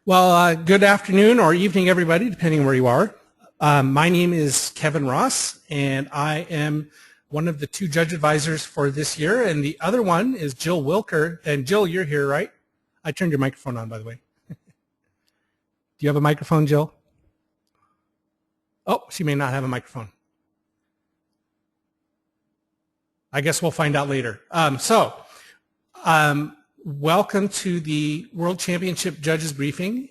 Well, good afternoon or evening, everybody, depending where you are. My name is Kevin Ross, and I am one of the two judge advisors for this year, and the other one is Jill Wilker. And Jill, you're here, right? I turned your microphone on, by the way. Do you have a microphone, Jill? Oh, she may not have a microphone. I guess we'll find out later. Welcome to the World Championship Judges Briefing.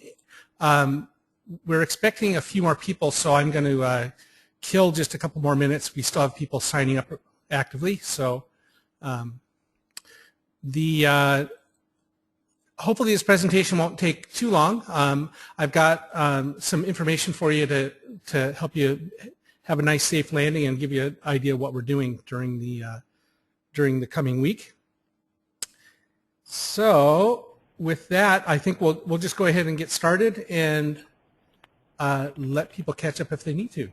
We're expecting a few more people, so I'm going to kill just a couple more minutes. We still have people signing up actively, so hopefully this presentation won't take too long. I've got some information for you to help you have a nice, safe landing and give you an idea of what we're doing during the coming week. So with that, I think we'll just go ahead and get started and let people catch up if they need to.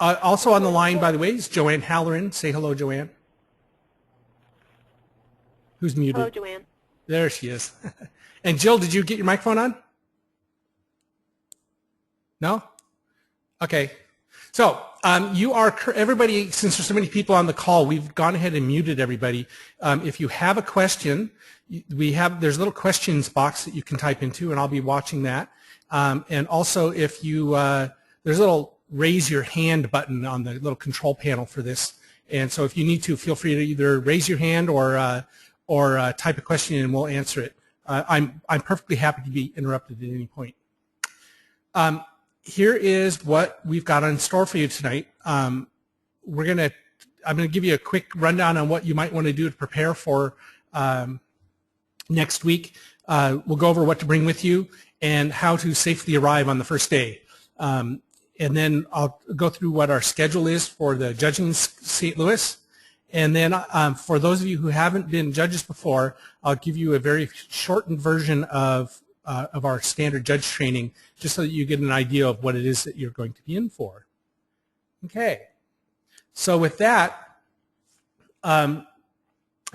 Also on the line, by the way, is Joanne Halloran. Say hello, Joanne. Who's muted? Hello, Joanne. There she is. And Jill, did you get your microphone on? No? Okay. So everybody, since there's so many people on the call, we've gone ahead and muted everybody. If you have a question, there's a little questions box that you can type into, and I'll be watching that. And also, if you there's a little raise your hand button on the little control panel for this. And so, if you need to, feel free to either raise your hand or type a question, and we'll answer it. I'm perfectly happy to be interrupted at any point. Here is what we've got in store for you tonight. I'm going to give you a quick rundown on what you might want to do to prepare for next week. We'll go over what to bring with you and how to safely arrive on the first day. And then I'll go through what our schedule is for the judging in St. Louis. And then for those of you who haven't been judges before, I'll give you a very shortened version of our standard judge training, just so that you get an idea of what it is that you're going to be in for. Okay. So with that, a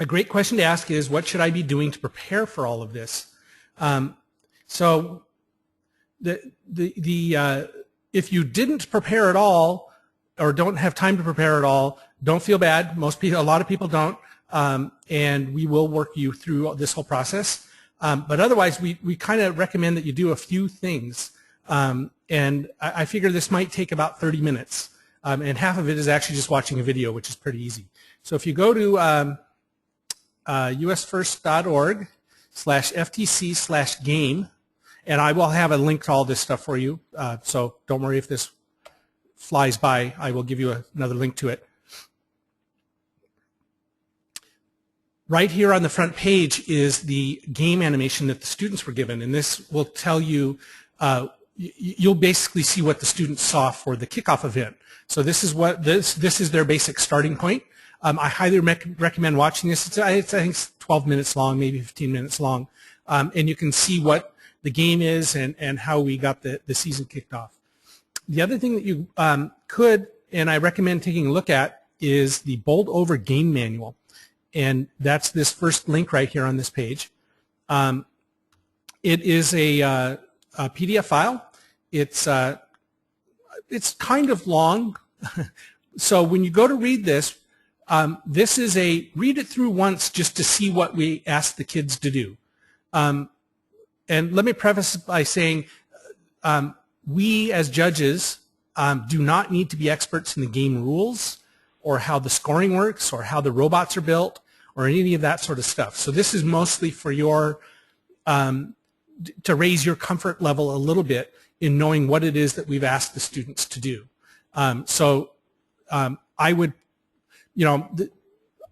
great question to ask is, what should I be doing to prepare for all of this? So if you didn't prepare at all, or don't have time to prepare at all, don't feel bad. A lot of people don't, and we will work you through this whole process. But otherwise, we kind of recommend that you do a few things. And I figure this might take about 30 minutes. And half of it is actually just watching a video, which is pretty easy. So if you go to usfirst.org/FTC/game, and I will have a link to all this stuff for you. So don't worry if this flies by. I will give you another link to it. Right here on the front page is the game animation that the students were given, and this will tell you, you'll basically see what the students saw for the kickoff event. So this is their basic starting point. I highly recommend watching this. I think it's 12 minutes long, maybe 15 minutes long, and you can see what the game is and how we got the season kicked off. The other thing that you could, and I recommend taking a look at, is the Bold Over Game Manual. And that's this first link right here on this page. It is a PDF file. It's kind of long. So when you go to read this, this is read it through once just to see what we asked the kids to do. And let me preface by saying we as judges do not need to be experts in the game rules, or how the scoring works, or how the robots are built, or any of that sort of stuff. So this is mostly for your, to raise your comfort level a little bit in knowing what it is that we've asked the students to do. I would,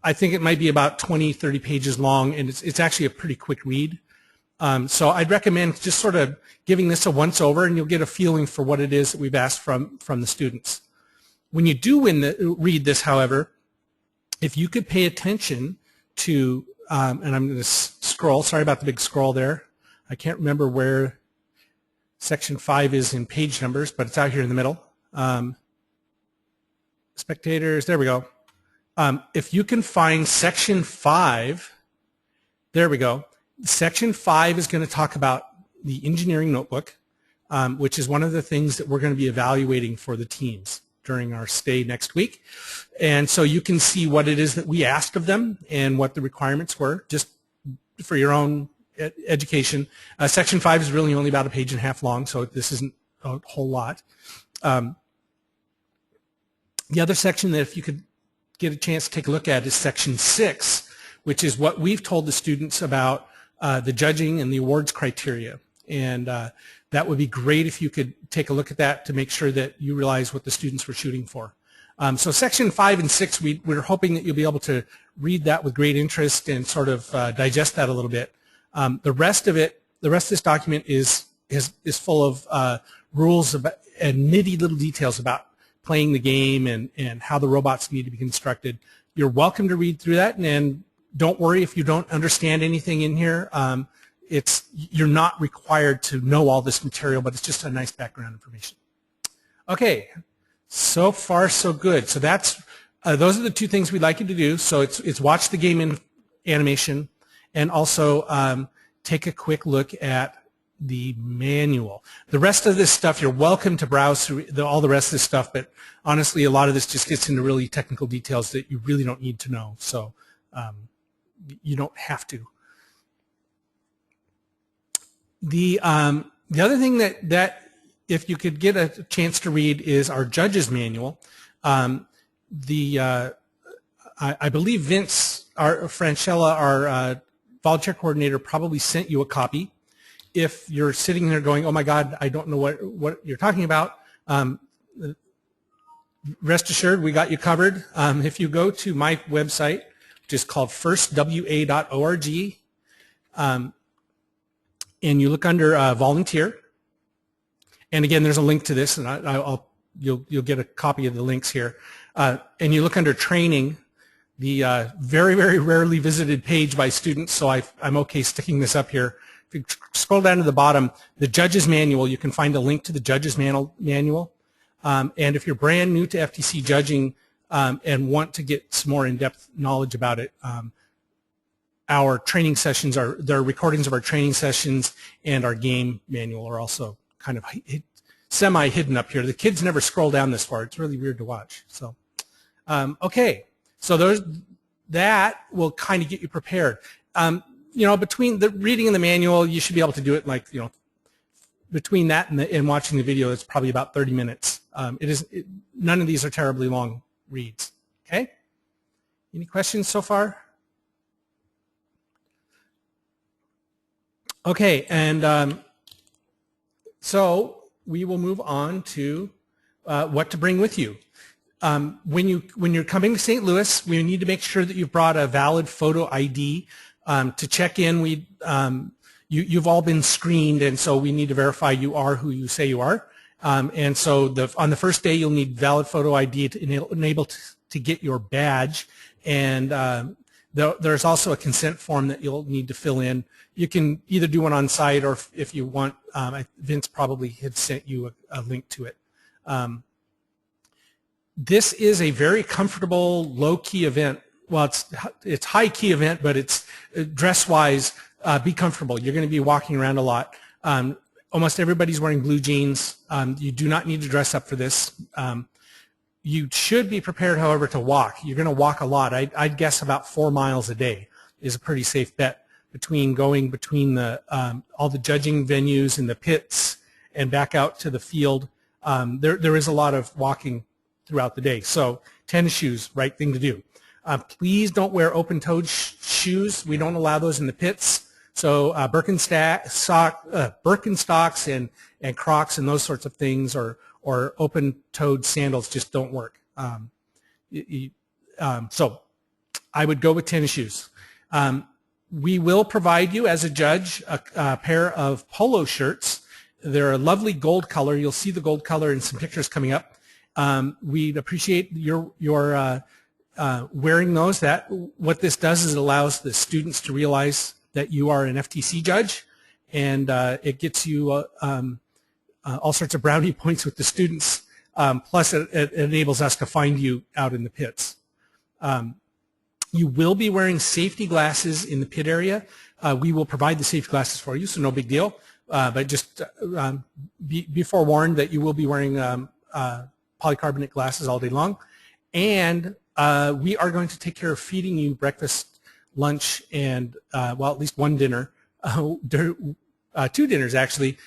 I think it might be about 20, 30 pages long, and it's actually a pretty quick read. So I'd recommend just sort of giving this a once over, and you'll get a feeling for what it is that we've asked from the students. When you do read this, however, if you could pay attention to, and I'm going to scroll, sorry about the big scroll there. I can't remember where section 5 is in page numbers, but it's out here in the middle. Spectators, there we go. If you can find section 5, there we go. Section 5 is going to talk about the engineering notebook, which is one of the things that we're going to be evaluating for the teams during our stay next week. And so you can see what it is that we asked of them and what the requirements were, just for your own education. Section 5 is really only about a page and a half long, so this isn't a whole lot. The other section that if you could get a chance to take a look at is Section 6, which is what we've told the students about the judging and the awards criteria. And that would be great if you could take a look at that to make sure that you realize what the students were shooting for. So Section 5 and 6, we're hoping that you'll be able to read that with great interest and sort of digest that a little bit. The rest of this document is full of rules about, and nitty little details about playing the game and how the robots need to be constructed. You're welcome to read through that, and don't worry if you don't understand anything in here. You're not required to know all this material, but it's just a nice background information. Okay, so far so good. So that's those are the two things we'd like you to do. So it's watch the game in animation, and also take a quick look at the manual. The rest of this stuff, you're welcome to browse through all the rest of this stuff, but honestly, a lot of this just gets into really technical details that you really don't need to know. So you don't have to. The other thing that if you could get a chance to read is our judge's manual. I believe Vince, Franchella, our volunteer coordinator, probably sent you a copy. If you're sitting there going, oh my God, I don't know what you're talking about, rest assured we got you covered. If you go to my website, which is called firstwa.org, and you look under volunteer, and again, there's a link to this, and you'll get a copy of the links here. And you look under training, the very, very rarely visited page by students, so I'm okay sticking this up here. If you scroll down to the bottom, the judge's manual, you can find a link to the judge's manual. And if you're brand new to FTC judging and want to get some more in-depth knowledge about it, our training sessions there are recordings of our training sessions, and our game manual are also kind of semi-hidden up here. The kids never scroll down this far. It's really weird to watch. So, okay. So that will kind of get you prepared. You know, between the reading and the manual, you should be able to do it like, you know, between that and watching the video, it's probably about 30 minutes. None of these are terribly long reads. Okay? Any questions so far? Okay, and so we will move on to what to bring with you. When you're coming to St. Louis, we need to make sure that you've brought a valid photo ID. To check in, you've all been screened, and so we need to verify you are who you say you are. And so on the first day, you'll need valid photo ID to enable to get your badge. And there's also a consent form that you'll need to fill in. You can either do one on site, or if you want, Vince probably had sent you a link to it. This is a very comfortable, low-key event. Well, it's high-key event, but it's dress-wise, be comfortable. You're going to be walking around a lot. Almost everybody's wearing blue jeans. You do not need to dress up for this. You should be prepared, however, to walk. You're going to walk a lot. I'd guess about 4 miles a day is a pretty safe bet between the all the judging venues and the pits and back out to the field. There is a lot of walking throughout the day. So tennis shoes, right thing to do. Please don't wear open-toed shoes. We don't allow those in the pits. So Birkenstocks and Crocs and those sorts of things, or open-toed sandals just don't work. So I would go with tennis shoes. We will provide you, as a judge, a pair of polo shirts. They're a lovely gold color. You'll see the gold color in some pictures coming up. We'd appreciate your wearing those. What this does is it allows the students to realize that you are an FTC judge, and it gets you all sorts of brownie points with the students. Plus, it enables us to find you out in the pits. You will be wearing safety glasses in the pit area. we will provide the safety glasses for you, so no big deal. But just be forewarned that you will be wearing polycarbonate glasses all day long. And we are going to take care of feeding you breakfast, lunch, and, well, at least one dinner, 2 dinners actually,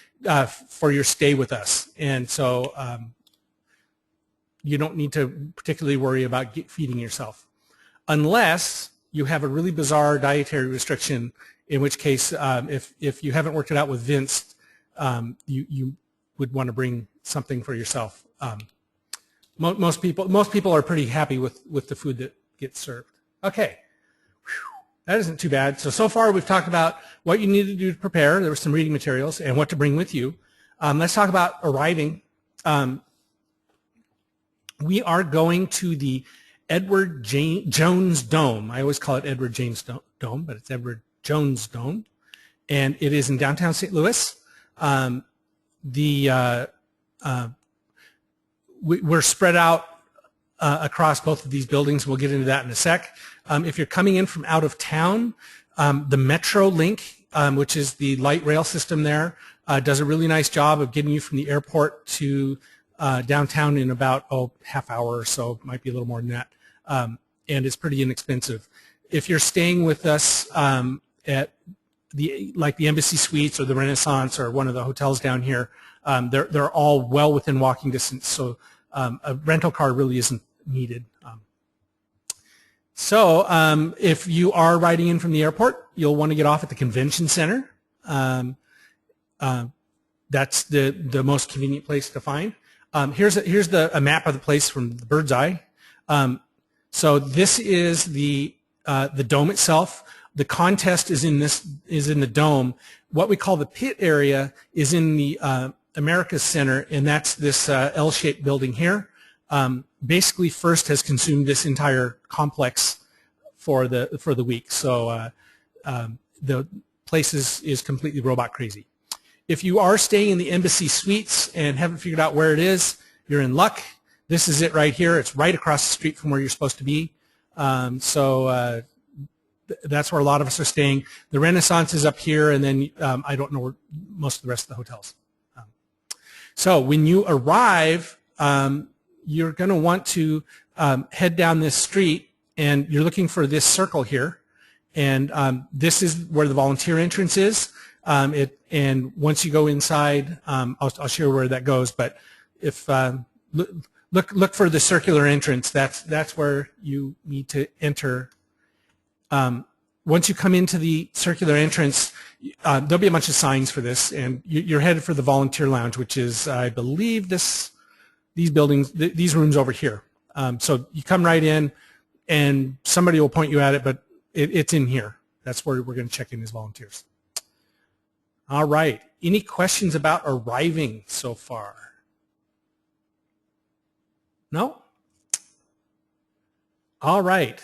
for your stay with us. And so you don't need to particularly worry about feeding yourself. Unless you have a really bizarre dietary restriction, in which case, if you haven't worked it out with Vince, you would want to bring something for yourself. Most people are pretty happy with the food that gets served. Okay, that isn't too bad. So far we've talked about what you need to do to prepare. There were some reading materials and what to bring with you. Let's talk about arriving. We are going to the Edward Jones Dome. I always call it Edward James Dome, but it's Edward Jones Dome, and it is in downtown St. Louis. We're spread out across both of these buildings. We'll get into that in a sec. If you're coming in from out of town, the Metro Link, which is the light rail system there, does a really nice job of getting you from the airport to downtown in about half hour or so. Might be a little more than that, and it's pretty inexpensive. If you're staying with us at like the Embassy Suites or the Renaissance or one of the hotels down here, they're all well within walking distance, so a rental car really isn't needed. If you are riding in from the airport, you'll want to get off at the convention center. That's the most convenient place to find. Here's a map of the place from the bird's eye. So this is the dome itself. The contest is in the dome. What we call the pit area is in the Americas Center, and that's this L-shaped building here. Basically, First has consumed this entire complex for the week. So the place is completely robot crazy. If you are staying in the Embassy Suites and haven't figured out where it is, you're in luck. This is it right here. It's right across the street from where you're supposed to be. That's where a lot of us are staying. The Renaissance is up here, and then I don't know where most of the rest of the hotels. So when you arrive, you're going to want to head down this street, and you're looking for this circle here. And this is where the volunteer entrance is. And once you go inside, I'll share where that goes. But if look for the circular entrance, that's where you need to enter. Once you come into the circular entrance, there'll be a bunch of signs for this, and you're headed for the volunteer lounge, which is, I believe, these buildings, these rooms over here. So you come right in, and somebody will point you at it, but it's in here. That's where we're going to check in as volunteers. All right. Any questions about arriving so far? No? All right.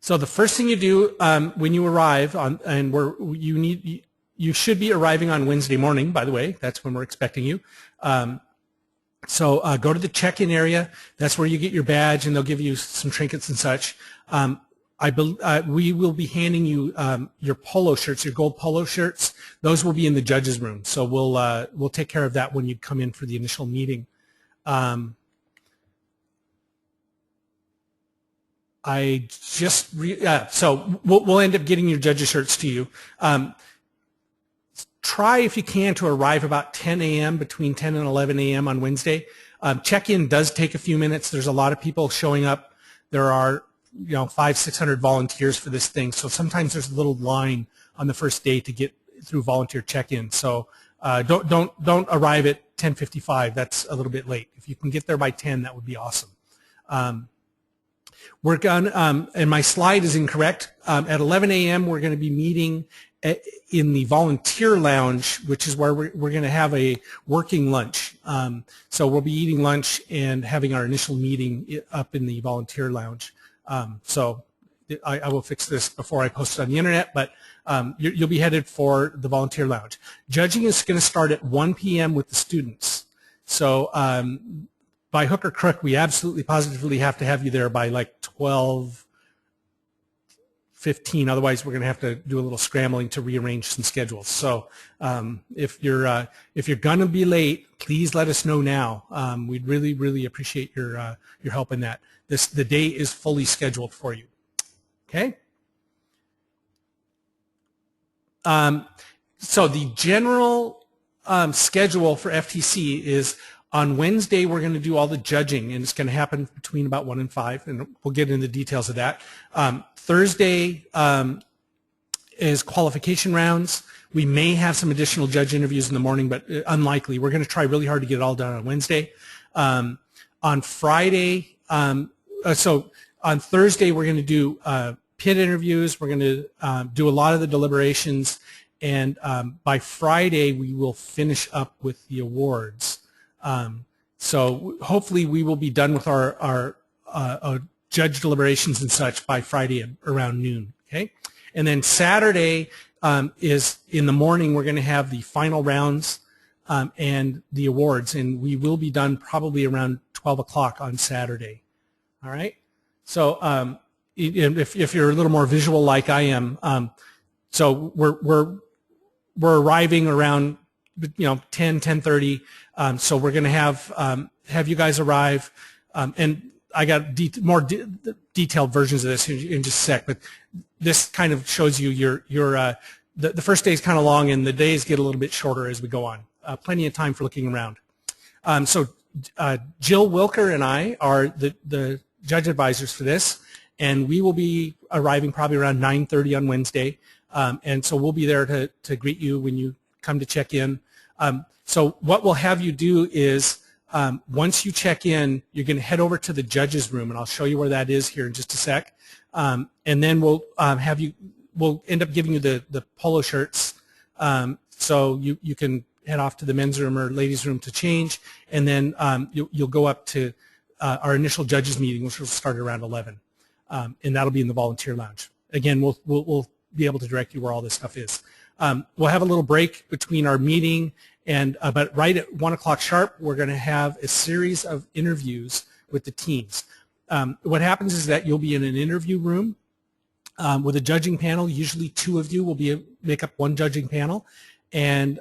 So the first thing you do when you arrive you should be arriving on Wednesday morning, by the way. That's when we're expecting you. So go to the check-in area. That's where you get your badge, and they'll give you some trinkets and such. We will be handing you your polo shirts, your gold polo shirts. Those will be in the judges' room. So we'll take care of that when you come in for the initial meeting. So we'll end up getting your judges' shirts to you. Try, if you can, to arrive about 10 a.m., between 10 and 11 a.m. on Wednesday. Check-in does take a few minutes. There's a lot of people showing up. There are 500-600 volunteers for this thing, so sometimes there's a little line on the first day to get through volunteer check-in. So don't arrive at 10:55. That's a little bit late. If you can get there by 10, that would be awesome. We're going, and my slide is incorrect. At 11 a.m. we're going to be meeting in the volunteer lounge, which is where we're going to have a working lunch. So we'll be eating lunch and having our initial meeting up in the volunteer lounge. So I will fix this before I post it on the internet, but you'll be headed for the volunteer lounge. Judging is going to start at 1 p.m. with the students. So by hook or crook, we absolutely positively have to have you there by like 12:15 15. Otherwise, we're going to have to do a little scrambling to rearrange some schedules. So if you're going to be late, please let us know now. We'd really, really appreciate your help in that. The day is fully scheduled for you. Okay. So the general schedule for FTC is on Wednesday we're going to do all the judging, and it's going to happen between about 1 and 5, and we'll get into the details of that. Thursday is qualification rounds. We may have some additional judge interviews in the morning, but unlikely. We're going to try really hard to get it all done on Wednesday. On Friday, so on Thursday we're going to do pit interviews. We're going to do a lot of the deliberations, and by Friday we will finish up with the awards. So hopefully we will be done with our judge deliberations and such by Friday around noon. Okay, and then Saturday is in the morning. We're going to have the final rounds and the awards, and we will be done probably around 12 o'clock on Saturday. All right. So if you're a little more visual like I am, so we're arriving around 10:30. So we're going to have you guys arrive, and I got more detailed versions of this in just a sec. But this kind of shows you the first day is kind of long, and the days get a little bit shorter as we go on. Plenty of time for looking around. So Jill Wilker and I are the judge advisors for this, and we will be arriving probably around 9:30 on Wednesday, and so we'll be there to greet you when you come to check in. So what we'll have you do is once you check in, you're going to head over to the judges room, and I'll show you where that is here in just a sec. And then we'll we'll end up giving you the polo shirts, so you can head off to the men's room or ladies' room to change, and then you'll go up to our initial judges meeting, which will start around 11, and that'll be in the volunteer lounge. Again, we'll be able to direct you where all this stuff is. We'll have a little break between our meeting, and but right at 1 o'clock sharp, we're going to have a series of interviews with the teams. What happens is that you'll be in an interview room with a judging panel. Usually 2 of you will make up one judging panel, and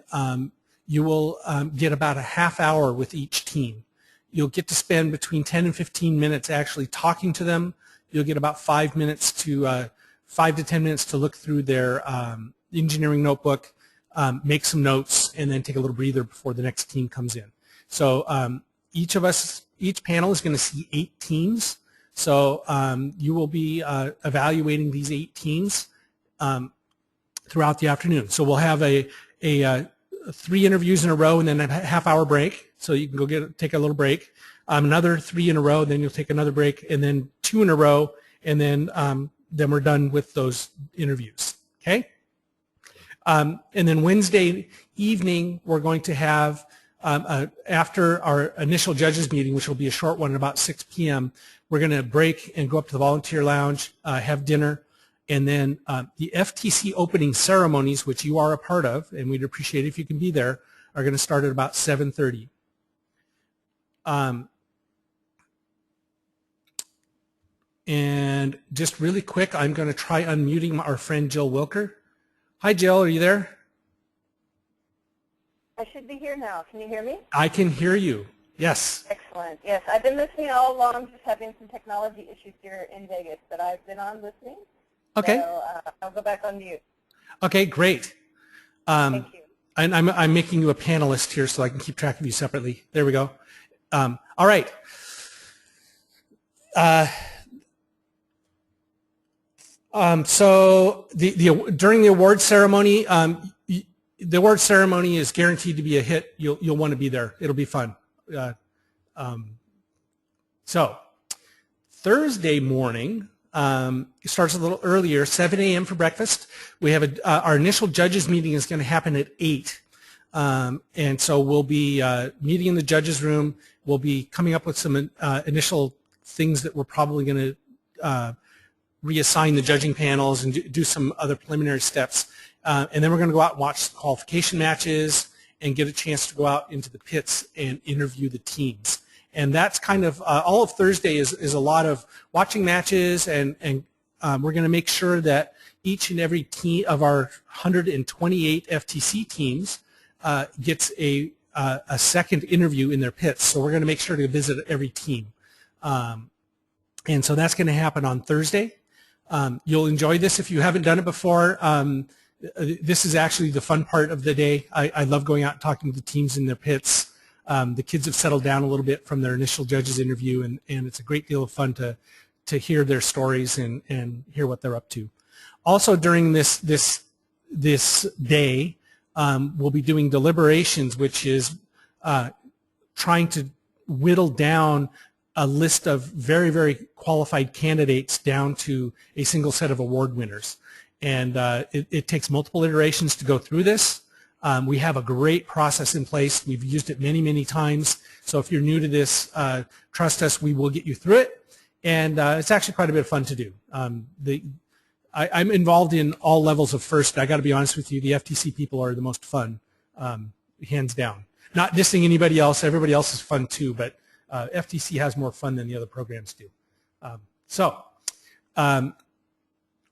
you will get about a half hour with each team. You'll get to spend between 10 and 15 minutes actually talking to them. You'll get about 5 to 10 minutes to look through their engineering notebook, make some notes, and then take a little breather before the next team comes in. So each panel is going to see 8 teams. So you will be evaluating these 8 teams throughout the afternoon. So we'll have a 3 interviews in a row and then a half-hour break. So you can go take a little break. Another 3 in a row, then you'll take another break, and then 2 in a row, and then we're done with those interviews. Okay. And then Wednesday evening, we're going to have, after our initial judges meeting, which will be a short one at about 6 p.m., we're going to break and go up to the volunteer lounge, have dinner, and then the FTC opening ceremonies, which you are a part of, and we'd appreciate it if you can be there, are going to start at about 7:30. And just really quick, I'm going to try unmuting our friend Jill Wilker. Hi, Jill. Are you there? I should be here now. Can you hear me? I can hear you. Yes. Excellent. Yes, I've been listening all along, just having some technology issues here in Vegas, but I've been on listening. Okay. So I'll go back on mute. Okay, great. Thank you. And I'm making you a panelist here so I can keep track of you separately. There we go. All right. So during the award ceremony, the award ceremony is guaranteed to be a hit. You'll want to be there. It'll be fun. So Thursday morning it starts a little earlier, 7 a.m. for breakfast. We have our initial judges meeting is going to happen at 8. And so we'll be meeting in the judges room. We'll be coming up with some initial things that we're probably going to reassign the judging panels and do some other preliminary steps. And then we're going to go out and watch the qualification matches and get a chance to go out into the pits and interview the teams. And that's kind of all of Thursday is a lot of watching matches, and we're going to make sure that each and every team of our 128 FTC teams gets a second interview in their pits. So we're going to make sure to visit every team. And so that's going to happen on Thursday. You'll enjoy this if you haven't done it before. This is actually the fun part of the day. I love going out and talking to the teams in their pits. The kids have settled down a little bit from their initial judges interview, and it's a great deal of fun to hear their stories and hear what they're up to. Also during this day, we'll be doing deliberations, which is trying to whittle down a list of very, very qualified candidates down to a single set of award winners. And it takes multiple iterations to go through this. We have a great process in place. We've used it many, many times. So if you're new to this, trust us, we will get you through it. And it's actually quite a bit of fun to do. I'm involved in all levels of FIRST. I got to be honest with you, the FTC people are the most fun, hands down. Not dissing anybody else. Everybody else is fun too, but FTC has more fun than the other programs do.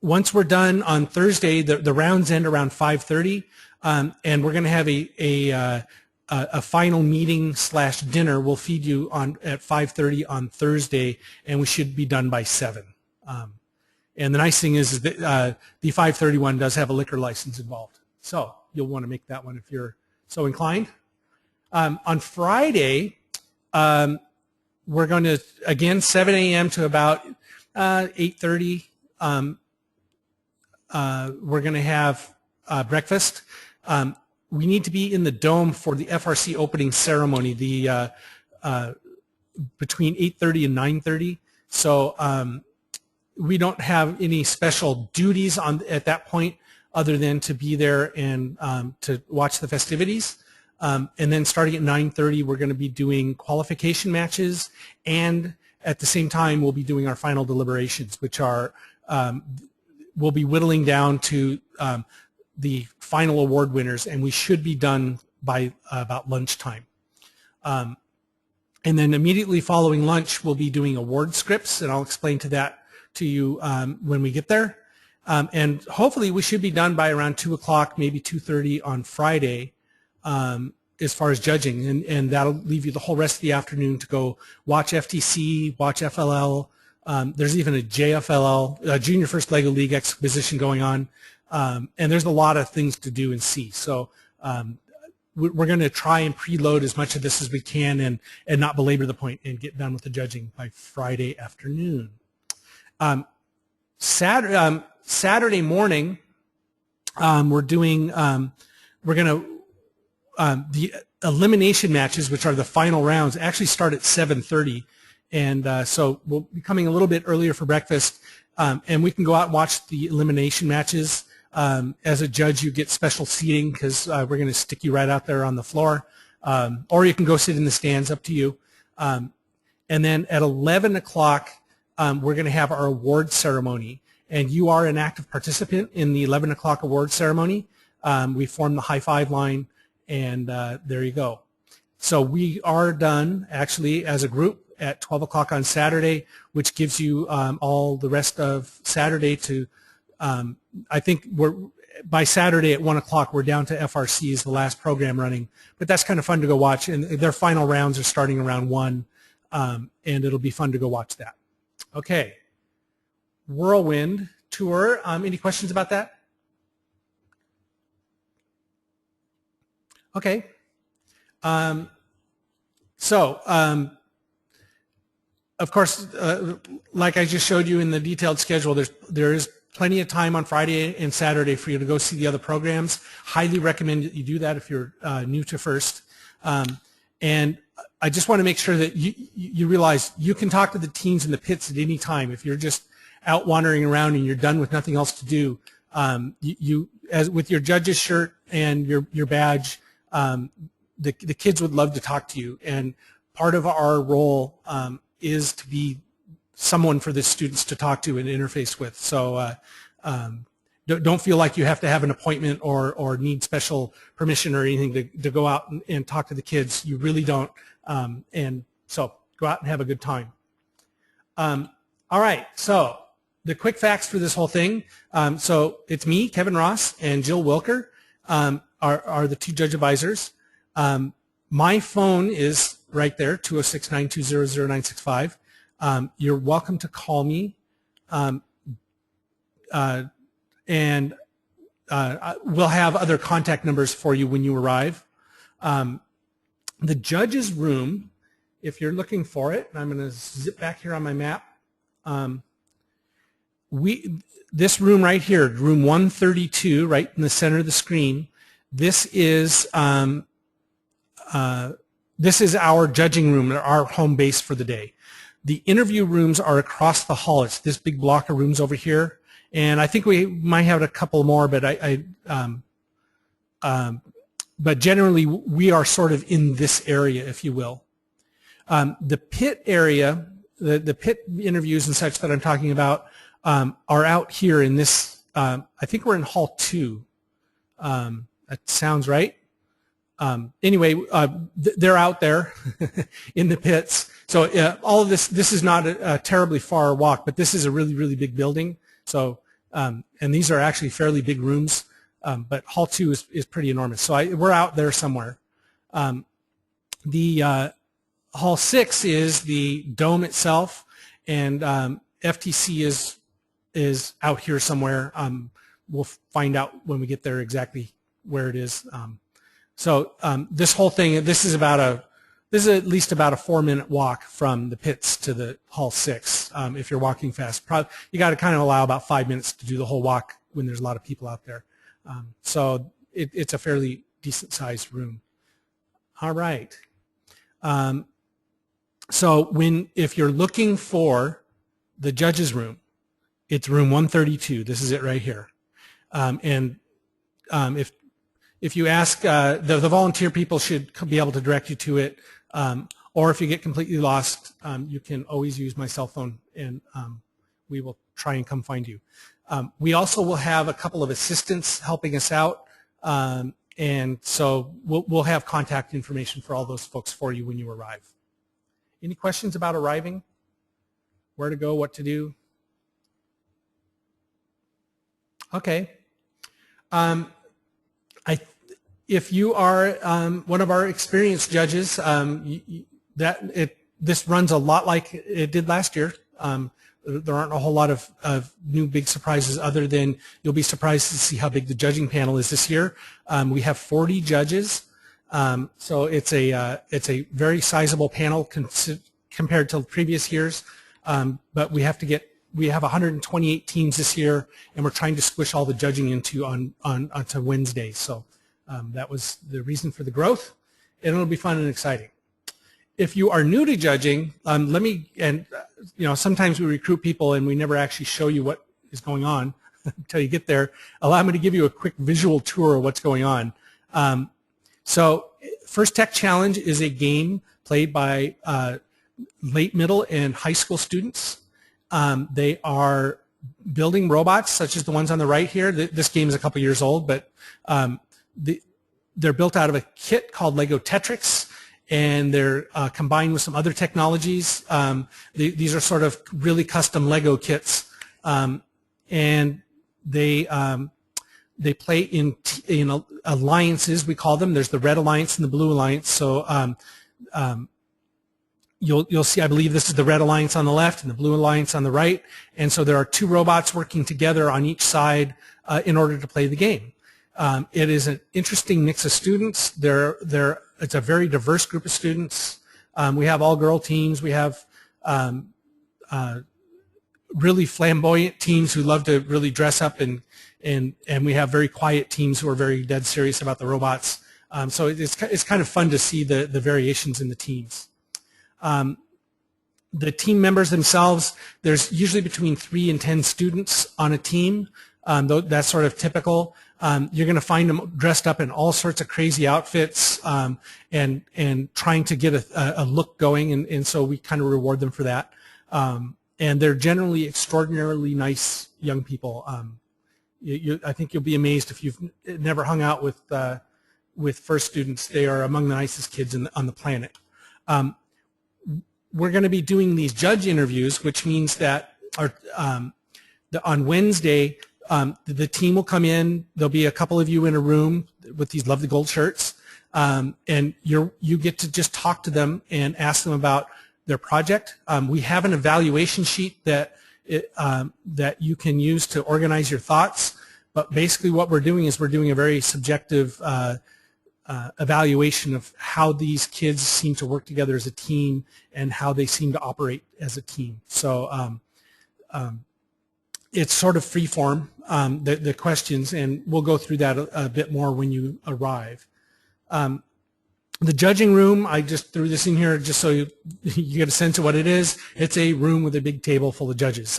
Once we're done on Thursday, the rounds end around 5:30, and we're going to have a final meeting / dinner. We'll feed you at 5:30 on Thursday, and we should be done by 7. And the nice thing is that the 5:30 does have a liquor license involved, so you'll want to make that one if you're so inclined. On Friday, we're going to, again, 7 a.m. to about 8:30. We're going to have breakfast. We need to be in the dome for the FRC opening ceremony between 8:30 and 9:30. So we don't have any special duties at that point other than to be there and to watch the festivities. And then starting at 9:30, we're going to be doing qualification matches, and at the same time, we'll be doing our final deliberations, which are we'll be whittling down to the final award winners, and we should be done by about lunchtime. And then immediately following lunch, we'll be doing award scripts, and I'll explain to you when we get there. And hopefully, we should be done by around 2 o'clock, maybe 2:30 on Friday. As far as judging, and that'll leave you the whole rest of the afternoon to go watch FTC, watch FLL. There's even a JFLL, Junior First LEGO League exposition going on, and there's a lot of things to do and see. So we're going to try and preload as much of this as we can and not belabor the point and get done with the judging by Friday afternoon. Saturday morning, we're going to the elimination matches, which are the final rounds, actually start at 7:30, and so we'll be coming a little bit earlier for breakfast, and we can go out and watch the elimination matches. As a judge, you get special seating because we're going to stick you right out there on the floor, or you can go sit in the stands, up to you. And then at 11 o'clock, we're going to have our award ceremony, and you are an active participant in the 11 o'clock award ceremony. We form the high five line. And there you go. So we are done, actually, as a group at 12 o'clock on Saturday, which gives you all the rest of Saturday to, I think by Saturday at 1 o'clock, we're down to FRC as the last program running. But that's kind of fun to go watch. And their final rounds are starting around 1, and it'll be fun to go watch that. Okay. Whirlwind Tour. Any questions about that? Okay. Of course, like I just showed you in the detailed schedule, there is plenty of time on Friday and Saturday for you to go see the other programs. Highly recommend that you do that if you're new to FIRST. And I just want to make sure that you realize you can talk to the teams in the pits at any time. If you're just out wandering around and you're done with nothing else to do, as with your judge's shirt and your badge, the kids would love to talk to you, and part of our role is to be someone for the students to talk to and interface with. So don't feel like you have to have an appointment or need special permission or anything to go out and talk to the kids. You really don't. And so go out and have a good time. All right, so the quick facts for this whole thing. So it's me, Kevin Ross, and Jill Wilker are the two judge advisors. My phone is right there, 206-920-0965. You're welcome to call me, and we'll have other contact numbers for you when you arrive. The judge's room, if you're looking for it, and I'm going to zip back here on my map. This room right here, room 132, right in the center of the screen, this is our judging room, our home base for the day. The interview rooms are across the hall. It's this big block of rooms over here, and I think we might have a couple more, but but generally we are sort of in this area, if you will. The pit area, the pit interviews and such that I'm talking about are out here in this. I think we're in Hall 2. That sounds right. Anyway, they're out there in the pits. So all of this is not a terribly far walk, but this is a really, really big building. So, and these are actually fairly big rooms, but Hall 2 is pretty enormous. So we're out there somewhere. The Hall 6 is the dome itself, and FTC is out here somewhere. We'll find out when we get there exactly where it is. So this whole thing, this is at least about a 4-minute walk from the pits to the Hall 6. If you're walking fast, you got to kind of allow about 5 minutes to do the whole walk when there's a lot of people out there. So it's a fairly decent sized room. All right. So if you're looking for the judge's room, it's room 132. This is it right here. If you ask, the volunteer people should be able to direct you to it, or if you get completely lost, you can always use my cell phone, and we will try and come find you. We also will have a couple of assistants helping us out, and so we'll have contact information for all those folks for you when you arrive. Any questions about arriving? Where to go, what to do? Okay. If you are one of our experienced judges, this runs a lot like it did last year. There aren't a whole lot of new big surprises, other than you'll be surprised to see how big the judging panel is this year. We have 40 judges, so it's a very sizable panel compared to previous years. But we have 128 teams this year, and we're trying to squish all the judging onto Wednesday. So that was the reason for the growth, and it'll be fun and exciting. If you are new to judging, sometimes we recruit people and we never actually show you what is going on until you get there. Allow me to give you a quick visual tour of what's going on. So First Tech Challenge is a game played by late, middle, and high school students. They are building robots such as the ones on the right here. This game is a couple years old, but they're built out of a kit called Lego Tetrix, and they're combined with some other technologies. These are sort of really custom Lego kits, and they play in alliances, we call them. There's the Red Alliance and the Blue Alliance. So you'll see, I believe this is the Red Alliance on the left and the Blue Alliance on the right, and so there are two robots working together on each side in order to play the game. It is an interesting mix of students. It's a very diverse group of students. We have all-girl teams. We have really flamboyant teams who love to really dress up, and we have very quiet teams who are very dead serious about the robots. So it's kind of fun to see the variations in the teams. The team members themselves, there's usually between 3 and 10 students on a team. That's sort of typical. You're going to find them dressed up in all sorts of crazy outfits and trying to get a look going, and so we kind of reward them for that. And they're generally extraordinarily nice young people. I think you'll be amazed if you've never hung out with first students. They are among the nicest kids on the planet. We're going to be doing these judge interviews, which means that On Wednesday, the team will come in. There'll be a couple of you in a room with these lovely gold shirts, and you get to just talk to them and ask them about their project. We have an evaluation sheet that you can use to organize your thoughts. But basically, what we're doing is we're doing a very subjective evaluation of how these kids seem to work together as a team and how they seem to operate as a team. So it's sort of free form, the questions, and we'll go through that a bit more when you arrive. The judging room, I just threw this in here just so you get a sense of what it is. It's a room with a big table full of judges.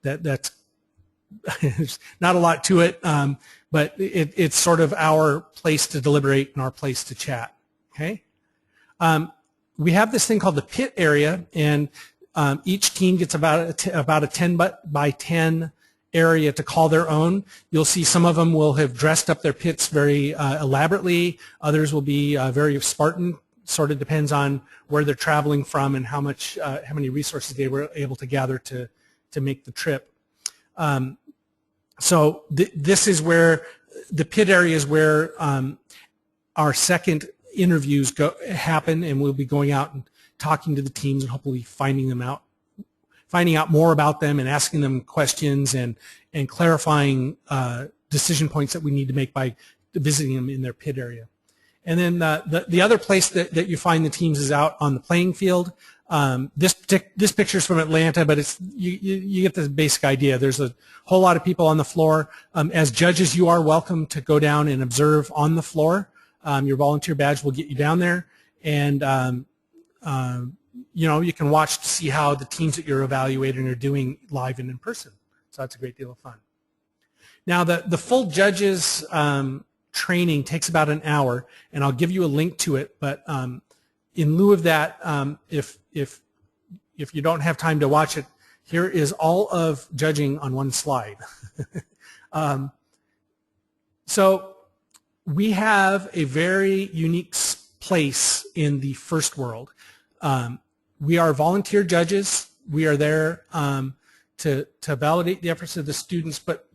That's there's not a lot to it, but it's sort of our place to deliberate and our place to chat. Okay, we have this thing called the pit area, and each team gets about a 10 by 10 area to call their own. You'll see some of them will have dressed up their pits very elaborately. Others will be very Spartan. Sort of depends on where they're traveling from and how many resources they were able to gather to make the trip. So this is where the pit area is where our second interviews happen, and we'll be going out and talking to the teams and hopefully finding out more about them and asking them questions and clarifying decision points that we need to make by visiting them in their pit area. And then the other place that you find the teams is out on the playing field. This picture is from Atlanta, but you get the basic idea. There's a whole lot of people on the floor. As judges, you are welcome to go down and observe on the floor. Your volunteer badge will get you down there, and you can watch to see how the teams that you're evaluating are doing live and in person. So that's a great deal of fun. Now the full judges training takes about an hour, and I'll give you a link to it. But in lieu of that, if you don't have time to watch it, here is all of judging on one slide. So we have a very unique place in the first world. We are volunteer judges. We are there to validate the efforts of the students, but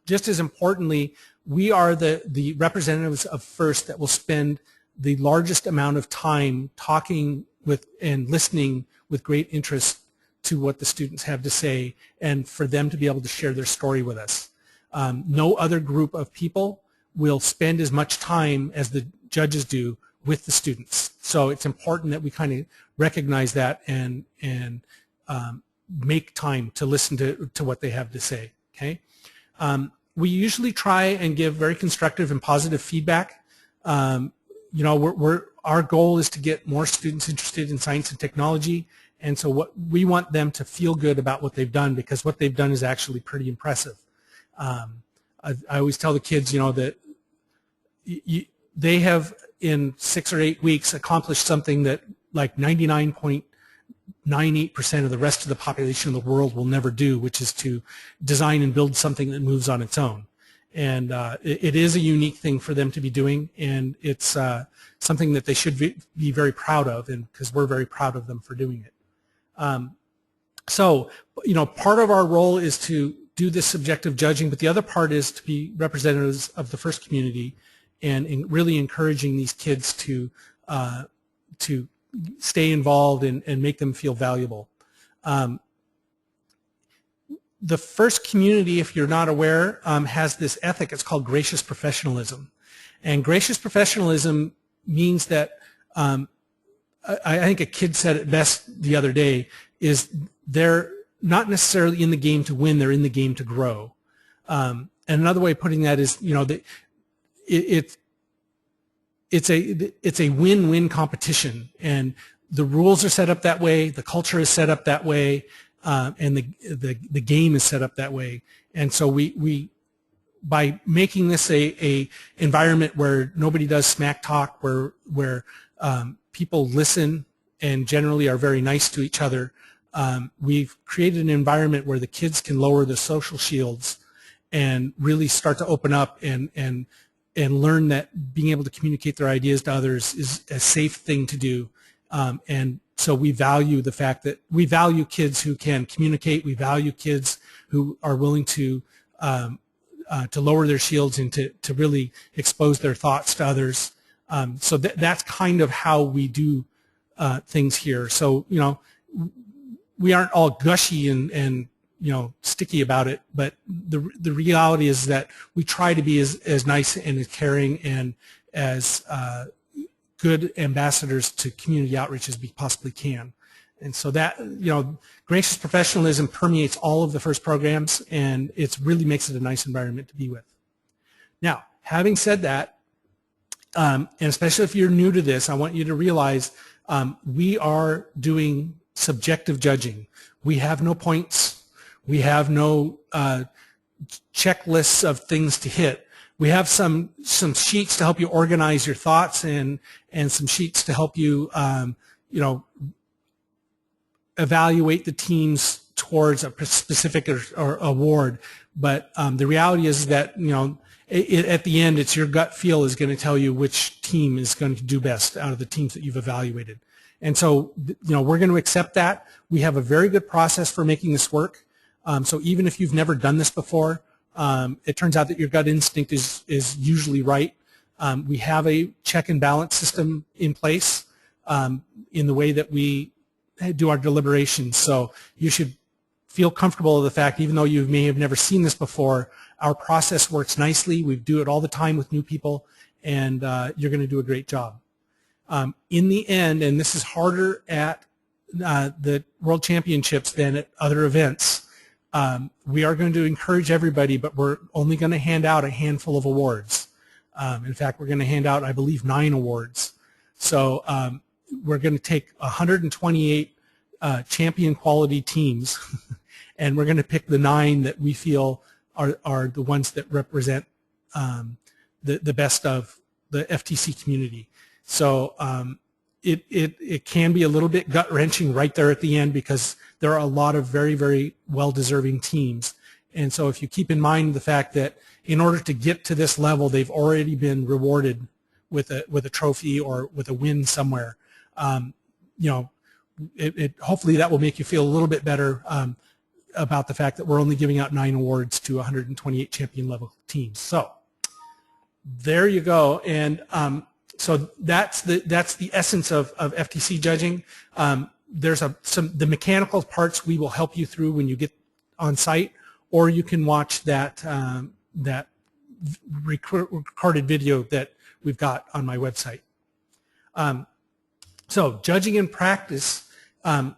just as importantly, we are the representatives of FIRST that will spend the largest amount of time talking with and listening with great interest to what the students have to say, and for them to be able to share their story with us. No other group of people will spend as much time as the judges do with the students. So it's important that we kind of recognize that and make time to listen to what they have to say. Okay. We usually try and give very constructive and positive feedback. Our goal is to get more students interested in science and technology, and so we want them to feel good about what they've done, because what they've done is actually pretty impressive. I always tell the kids, that they have in 6 or 8 weeks accomplished something that like 99.98% of the rest of the population of the world will never do, which is to design and build something that moves on its own. And it is a unique thing for them to be doing, and it's something that they should be very proud of, and because we're very proud of them for doing it. So, part of our role is to do this subjective judging, but the other part is to be representatives of the FIRST community and really encouraging these kids to stay involved and make them feel valuable. The FIRST community, if you're not aware, has this ethic. It's called gracious professionalism. And gracious professionalism means that, I think a kid said it best the other day, is they're not necessarily in the game to win, they're in the game to grow. And another way of putting that is, it's a win-win competition, and the rules are set up that way, the culture is set up that way, and the game is set up that way. And so we by making this a environment where nobody does smack talk, where people listen and generally are very nice to each other, we've created an environment where the kids can lower their social shields and really start to open up and learn that being able to communicate their ideas to others is a safe thing to do. And so we value the fact that we value kids who can communicate. We value kids who are willing to lower their shields and to really expose their thoughts to others. So that's kind of how we do things here. So, you know, we aren't all gushy and you know, sticky about it, but the reality is that we try to be as nice and as caring and as good ambassadors to community outreach as we possibly can. And so that, you know, gracious professionalism permeates all of the FIRST programs, and it really makes it a nice environment to be with. Now, having said that, and especially if you're new to this, I want you to realize we are doing subjective judging. We have no points. We have no checklists of things to hit. We have some sheets to help you organize your thoughts and some sheets to help you, you know, evaluate the teams towards a specific or award. But the reality is that, you know, at the end, it's your gut feel is going to tell you which team is going to do best out of the teams that you've evaluated. And so, you know, we're going to accept that. We have a very good process for making this work. So even if you've never done this before, it turns out that your gut instinct is usually right. We have a check and balance system in place in the way that we do our deliberations. So you should feel comfortable with the fact, even though you may have never seen this before, our process works nicely. We do it all the time with new people, and you're going to do a great job. In the end, and this is harder at the World Championships than at other events, we are going to encourage everybody, but we're only going to hand out a handful of awards. In fact, we're going to hand out, I believe, 9 awards. So we're going to take 128 champion quality teams, and we're going to pick the 9 that we feel are the ones that represent the best of the FTC community. So it can be a little bit gut-wrenching right there at the end because there are a lot of very, very well-deserving teams. And so if you keep in mind the fact that in order to get to this level, they've already been rewarded with a trophy or with a win somewhere, you know, hopefully that will make you feel a little bit better about the fact that we're only giving out 9 awards to 128 champion level teams. So there you go. And so that's the essence of FTC judging. There's the mechanical parts we will help you through when you get on site, or you can watch that recorded video that we've got on my website. So judging in practice,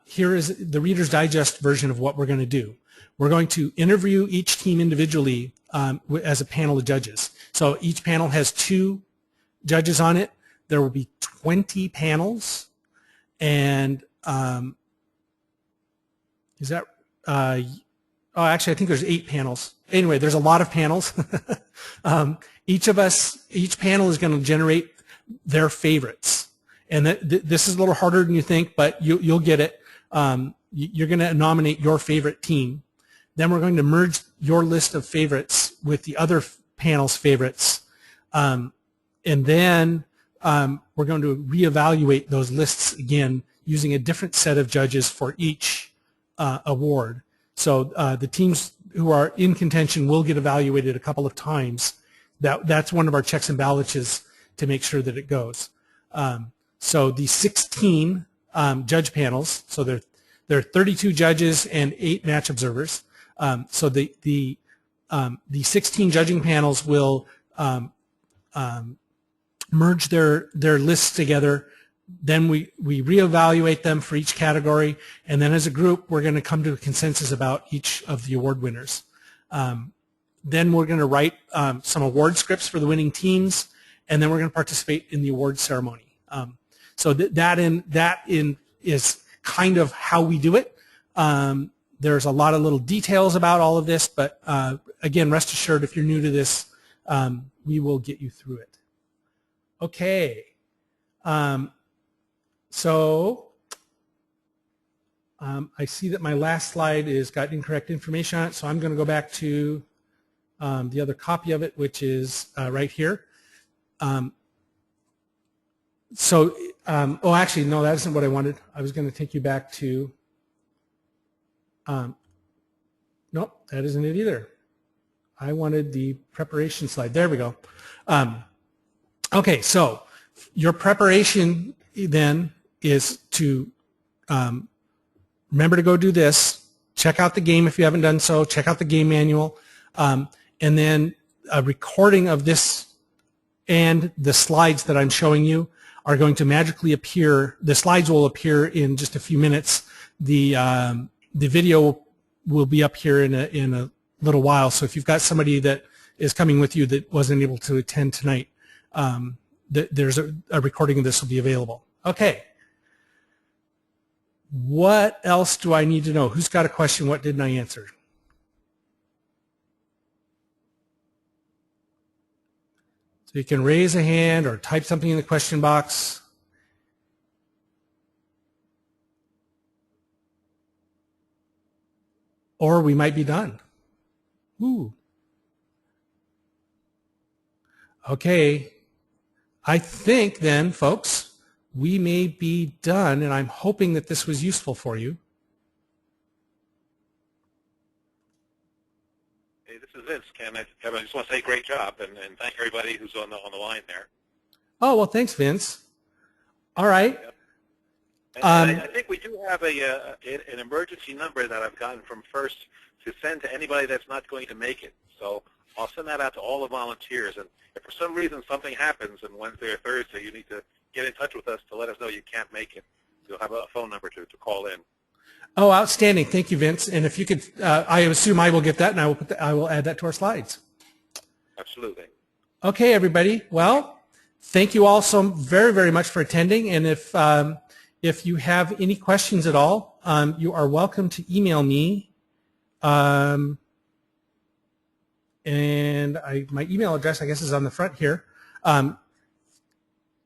here is the Reader's Digest version of what we're going to do. We're going to interview each team individually as a panel of judges. So each panel has 2 judges on it. There will be 20 panels, and is that oh, actually I think there's 8 panels. Anyway, there's a lot of panels. Each panel is going to generate their favorites, and this is a little harder than you think, but you'll get it. You're going to nominate your favorite team. Then we're going to merge your list of favorites with the other panel's favorites, and then we're going to reevaluate those lists again using a different set of judges for each award. So the teams who are in contention will get evaluated a couple of times. That's one of our checks and balances to make sure that it goes. So the 16 judge panels, so there are 32 judges and 8 match observers. So the 16 judging panels will merge their lists together. Then we reevaluate them for each category, and then as a group we're going to come to a consensus about each of the award winners. Then we're going to write some award scripts for the winning teams, and then we're going to participate in the award ceremony. So that is kind of how we do it. There's a lot of little details about all of this, but again, rest assured, if you're new to this, we will get you through it. Okay. So I see that my last slide has got incorrect information on it, so I'm going to go back to the other copy of it, which is right here. Oh, actually, no, that isn't what I wanted. I was going to take you back to, Nope, that isn't it either. I wanted the preparation slide. There we go. Okay, so your preparation then is to remember to go do this. Check out the game if you haven't done so. Check out the game manual. And then a recording of this and the slides that I'm showing you are going to magically appear. The slides will appear in just a few minutes. The video will be up here in a little while. So if you've got somebody that is coming with you that wasn't able to attend tonight, there's a recording of this will be available. Okay. What else do I need to know? Who's got a question? What didn't I answer? So you can raise a hand or type something in the question box. Or we might be done. Ooh. Okay. I think then, folks, we may be done, and I'm hoping that this was useful for you. Hey, this is Vince, Ken. I just want to say great job, and thank everybody who's on the line there. Oh, well, thanks, Vince. All right. Yep. And I think we do have an emergency number that I've gotten from FIRST to send to anybody that's not going to make it. So I'll send that out to all the volunteers. And if for some reason something happens on Wednesday or Thursday, you need to get in touch with us to let us know you can't make it. You'll have a phone number to call in. Oh, outstanding. Thank you, Vince. And if you could, I assume I will get that, and I will add that to our slides. Absolutely. Okay, everybody. Well, thank you all so very, very much for attending. And if you have any questions at all, you are welcome to email me. And my email address, I guess, is on the front here.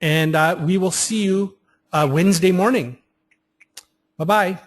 And we will see you Wednesday morning. Bye-bye.